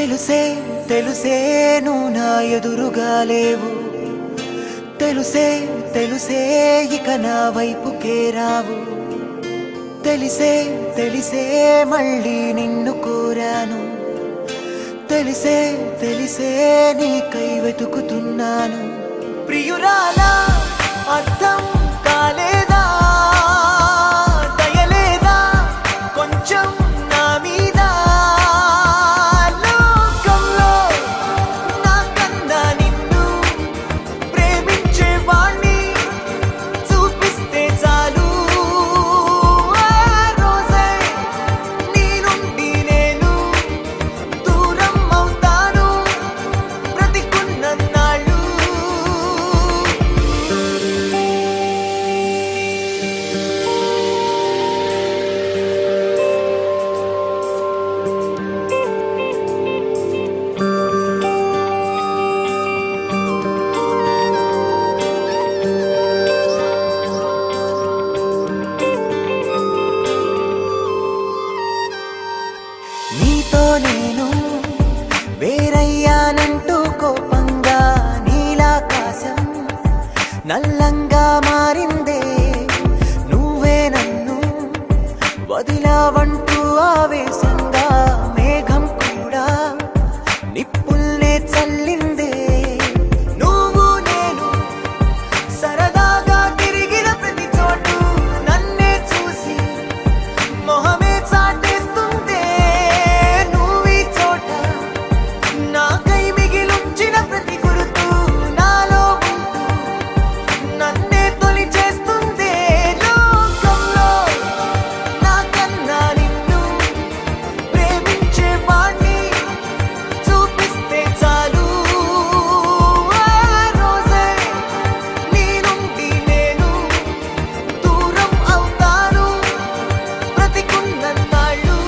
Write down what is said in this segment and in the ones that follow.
తెలుసే తెలుసే నువ్వు నా ఎదురుగా లేవు తెలుసే తెలుసే ఇక నా వైపుకే రావు తెలిసే తెలిసే మళ్ళీ నిన్ను కోరాను తెలిసే తెలిసే నీకై వెతుకుతున్నాను ప్రియురాలా అర్థం కాలేదా దయలేదా కొంచెం నా మీద లోకంలో నాకన్నా నిన్ను ప్రేమించేవాణ్ణి చూపిస్తే చాలు ఆ రోజే నీ నుండి నేను దూరం అవుతాను బ్రతికున్నన్నాళ్ళు నీతో నేను వేరయ్యానంటూ కోపంగా నీలాకాశం నల్లంగా మారిందే నువ్వే నన్ను వదిలావంటూ ఆవేశంగా మేఘం కూడా నిప్పుల్నే చల్లిందే నువ్వు నేను సరదాగా తిరిగిన ప్రతి చోటు నన్నే చూసి మొహమే చాటేస్తుందే నువ్వీ చోట నాకై మిగిలుంచిన ప్రతి గురుతు నాలో ఉంటూ నన్నే తొలి చేస్తుందే లోకంలో నాకన్నా నిన్ను ప్రేమించేవాణ్ణి చూపిస్తే చాలు ఆ రోజే నీ నుండి నేను దూరం అవుతాను బ్రతికున్నన్నాళ్ళు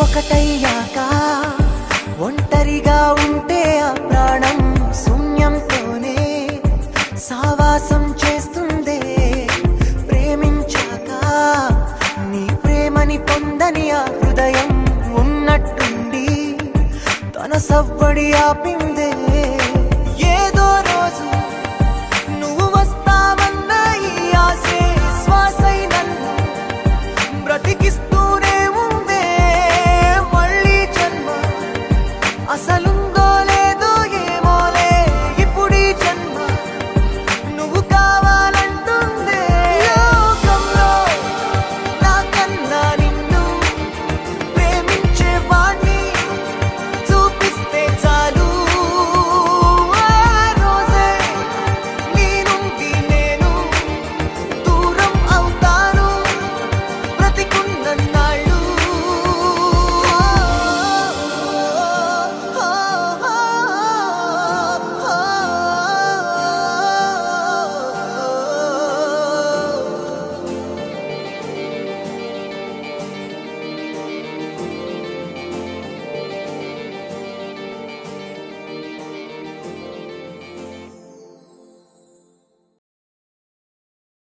ఒకటయ్యాక ఒంటరిగా ఉంటే ఆ ప్రాణం శూన్యంతోనే సావాసం చేస్తుందే ప్రేమించాక నీ ప్రేమని పొందని ఆ హృదయం ఉన్నట్టుండి తన సవ్వడి ఆపిందే ఏదో రోజు నువ్వు వస్తావన్న ఈ ఆశే శ్వాసై నన్ను బ్రతికిస్తా